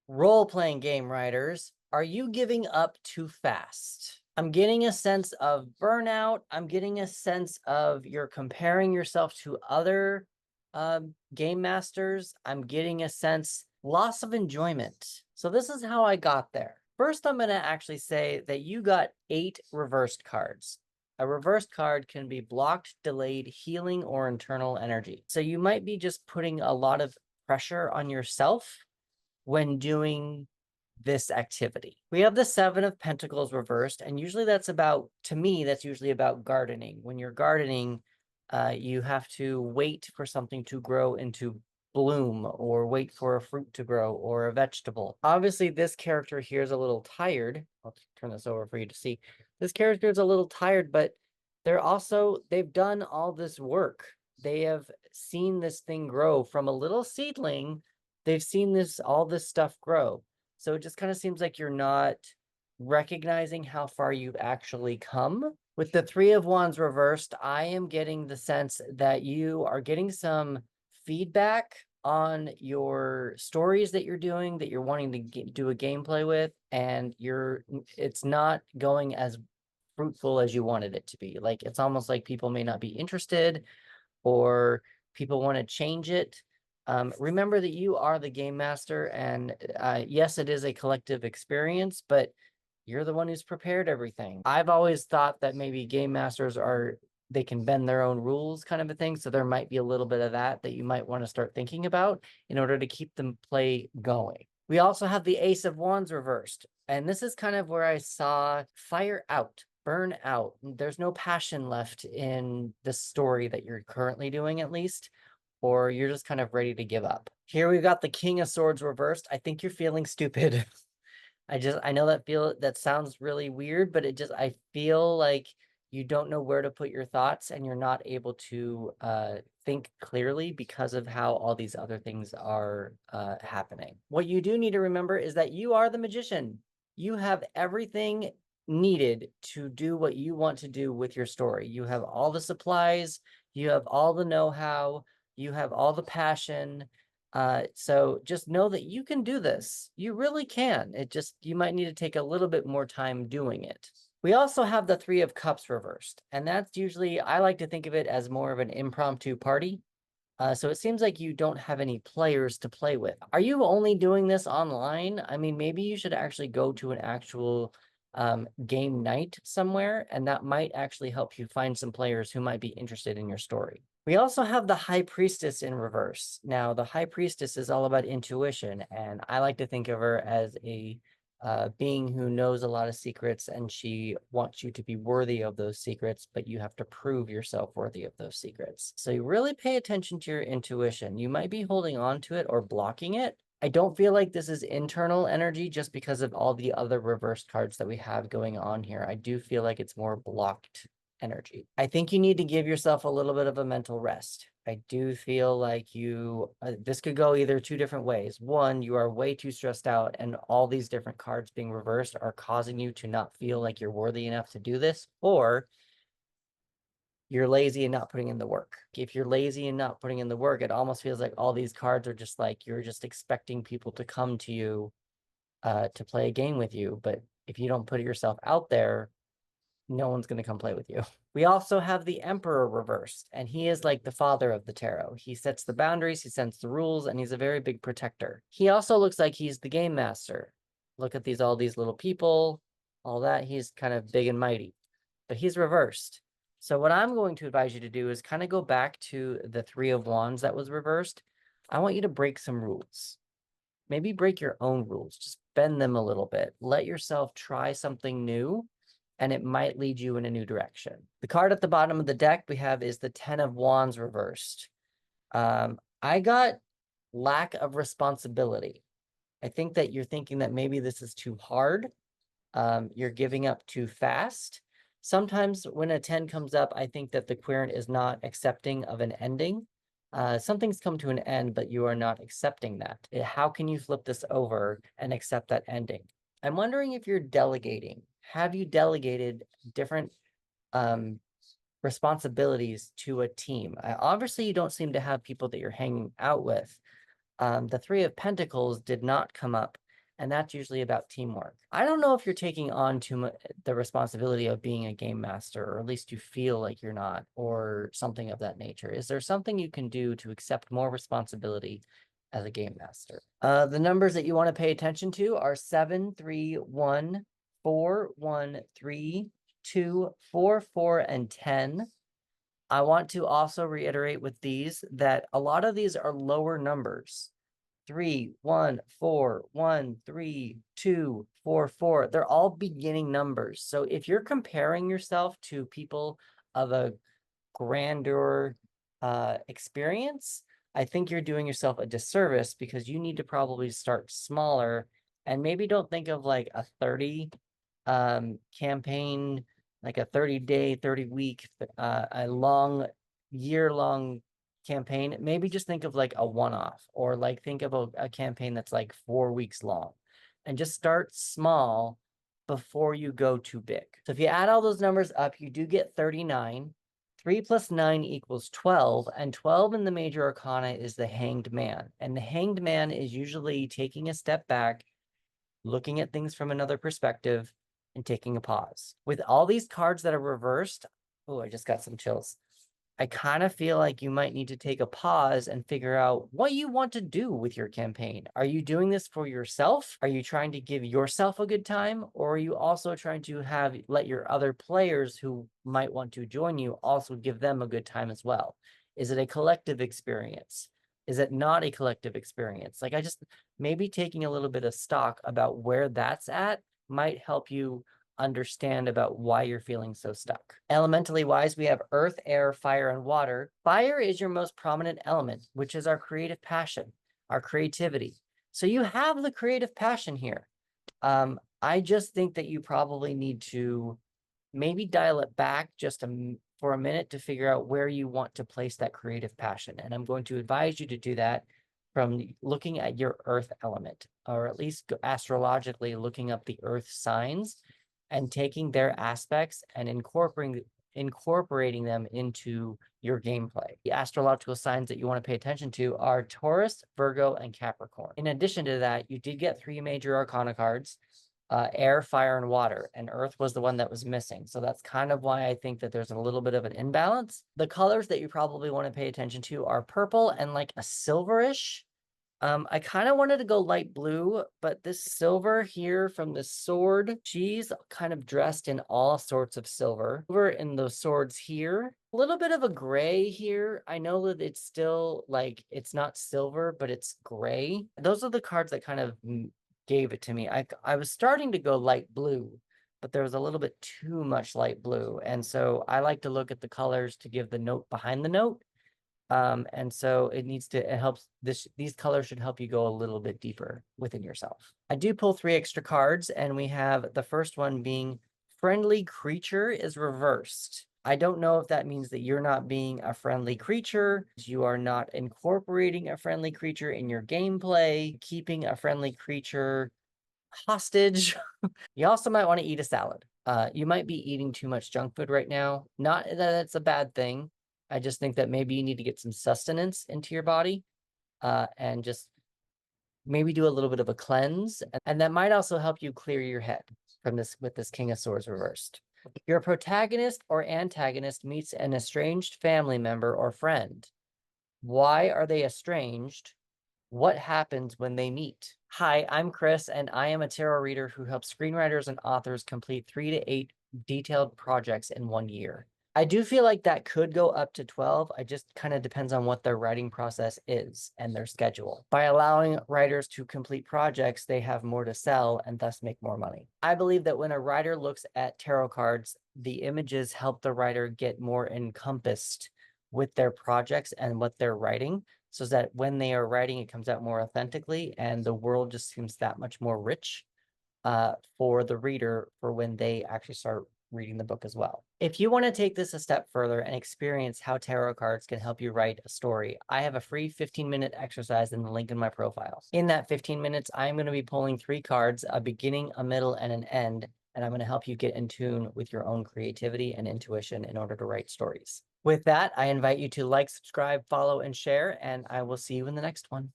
Role-playing game writers, are you giving up too fast? I'm getting a sense of burnout. I'm getting a sense of you're comparing yourself to other game masters. I'm getting a sense loss of enjoyment. So this is how I got there. First, I'm going to actually say that you got 8 reversed cards. A reversed card can be blocked, delayed, healing, or internal energy. So you might be just putting a lot of pressure on yourself when doing this activity. We have the 7 of Pentacles reversed, and usually that's about, to me, that's usually about gardening. When you're gardening, you have to wait for something to grow into bloom, or wait for a fruit to grow, or a vegetable. Obviously, this character here is a little tired. I'll turn this over for you to see. This character is a little tired, but they've done all this work. They have seen this thing grow from a little seedling. They've seen all this stuff grow. So it just kind of seems like you're not recognizing how far you've actually come. With the 3 of Wands reversed, I am getting the sense that you are getting some feedback on your stories that you're doing, that you're wanting to do a gameplay with, and it's not going as fruitful as you wanted it to be. Like, it's almost like people may not be interested, or people want to change it. Remember that you are the game master, and yes, it is a collective experience, but you're the one who's prepared everything. I've always thought that maybe game masters they can bend their own rules, kind of a thing. So there might be a little bit of that you might want to start thinking about in order to keep the play going. We also have the Ace of Wands reversed. And this is kind of where I saw fire out, burn out. There's no passion left in the story that you're currently doing, at least, or you're just kind of ready to give up. Here we've got the King of Swords reversed. I think you're feeling stupid. I know that sounds really weird, but I feel like you don't know where to put your thoughts, and you're not able to think clearly because of how all these other things are happening. What you do need to remember is that you are the magician. You have everything needed to do what you want to do with your story. You have all the supplies, you have all the know-how, you have all the passion. So just know that you can do this. You really can. You might need to take a little bit more time doing it. We also have the 3 of Cups reversed, and that's usually, I like to think of it as more of an impromptu party. So it seems like you don't have any players to play with. Are you only doing this online? I mean, maybe you should actually go to an actual game night somewhere, and that might actually help you find some players who might be interested in your story. We also have the High Priestess in reverse. Now, the High Priestess is all about intuition, and I like to think of her as a being who knows a lot of secrets, and she wants you to be worthy of those secrets, but you have to prove yourself worthy of those secrets. So you really pay attention to your intuition. You might be holding on to it or blocking it. I don't feel like this is internal energy just because of all the other reversed cards that we have going on here. I do feel like it's more blocked energy. I think you need to give yourself a little bit of a mental rest. I do feel like this could go either 2 different ways. One, you are way too stressed out, and all these different cards being reversed are causing you to not feel like you're worthy enough to do this, or you're lazy and not putting in the work. If you're lazy and not putting in the work, it almost feels like all these cards are just like you're just expecting people to come to you to play a game with you. But if you don't put yourself out there, no one's going to come play with you. We also have the Emperor reversed, and he is like the father of the tarot. He sets the boundaries, he sets the rules, and he's a very big protector. He also looks like he's the game master. Look at all these little people, all that. He's kind of big and mighty, but he's reversed. So what I'm going to advise you to do is kind of go back to the 3 of Wands that was reversed. I want you to break some rules. Maybe break your own rules. Just bend them a little bit. Let yourself try something new, and it might lead you in a new direction. The card at the bottom of the deck we have is the 10 of Wands reversed. I got lack of responsibility. I think that you're thinking that maybe this is too hard. You're giving up too fast. Sometimes when a 10 comes up, I think that the querent is not accepting of an ending. Something's come to an end, but you are not accepting that. How can you flip this over and accept that ending? I'm wondering if you're delegating. Have you delegated different responsibilities to a team? Obviously, you don't seem to have people that you're hanging out with. The 3 of Pentacles did not come up, And that's usually about teamwork. I don't know if you're taking on too much the responsibility of being a game master, or at least you feel like you're not, or something of that nature. Is there something you can do to accept more responsibility as a game master? The numbers that you want to pay attention to are 7, 3, 1, 4, 1, 3, 2, 4, 4, and 10. I want to also reiterate with these that a lot of these are lower numbers. 3, 1, 4, 1, 3, 2, 4, 4. They're all beginning numbers. So if you're comparing yourself to people of a grandeur experience, I think you're doing yourself a disservice, because you need to probably start smaller, and maybe don't think of like a 30 campaign, like a 30-day, 30-week, a long, year-long campaign. Maybe just think of like a one-off, or like think of a campaign that's like 4 weeks long, and just start small before you go too big. So if you add all those numbers up, you do get 39. 3 plus 9 equals 12, and 12 in the major arcana is the Hanged Man. And the Hanged Man is usually taking a step back, looking at things from another perspective, and taking a pause. With all these cards that are reversed, oh, I just got some chills. I kind of feel like you might need to take a pause and figure out what you want to do with your campaign. Are you doing this for yourself? Are you trying to give yourself a good time? Or are you also trying to let your other players who might want to join you also give them a good time as well? Is it a collective experience? Is it not a collective experience? Like, maybe taking a little bit of stock about where that's at might help you understand about why you're feeling so stuck. Elementally wise, we have earth, air, fire, and water. Fire is your most prominent element, which is our creative passion, our creativity. So you have the creative passion here. I just think that you probably need to maybe dial it back just for a minute to figure out where you want to place that creative passion. And I'm going to advise you to do that from looking at your earth element, or at least astrologically looking up the earth signs and taking their aspects and incorporating them into your gameplay. The astrological signs that you want to pay attention to are Taurus, Virgo, and Capricorn. In addition to that, you did get 3 major arcana cards, air, fire, and water, and earth was the one that was missing. So that's kind of why I think that there's a little bit of an imbalance. The colors that you probably want to pay attention to are purple and like a silverish. I kind of wanted to go light blue, but this silver here from the sword, she's kind of dressed in all sorts of silver. Over in the swords here, a little bit of a gray here. I know that it's still like, it's not silver, but it's gray. Those are the cards that kind of gave it to me. I was starting to go light blue, but there was a little bit too much light blue. And so I like to look at the colors to give the note behind the note. And so it helps these colors should help you go a little bit deeper within yourself. I do pull 3 extra cards, and we have the first one being friendly creature is reversed. I don't know if that means that you're not being a friendly creature, you are not incorporating a friendly creature in your gameplay, keeping a friendly creature hostage. You also might want to eat a salad. You might be eating too much junk food right now. Not that it's a bad thing. I just think that maybe you need to get some sustenance into your body, and just maybe do a little bit of a cleanse. And that might also help you clear your head from this with this King of Swords reversed. Your protagonist or antagonist meets an estranged family member or friend. Why are they estranged? What happens when they meet? Hi, I'm Chris, and I am a tarot reader who helps screenwriters and authors complete 3 to 8 detailed projects in 1 year. I do feel like that could go up to 12. It just kind of depends on what their writing process is and their schedule. By allowing writers to complete projects, they have more to sell and thus make more money. I believe that when a writer looks at tarot cards, the images help the writer get more encompassed with their projects and what they're writing, so that when they are writing, it comes out more authentically, and the world just seems that much more rich for the reader for when they actually start reading the book as well. If you want to take this a step further and experience how tarot cards can help you write a story, I have a free 15-minute exercise in the link in my profile. In that 15 minutes, I'm going to be pulling 3 cards, a beginning, a middle, and an end, and I'm going to help you get in tune with your own creativity and intuition in order to write stories. With that, I invite you to like, subscribe, follow, and share, and I will see you in the next one.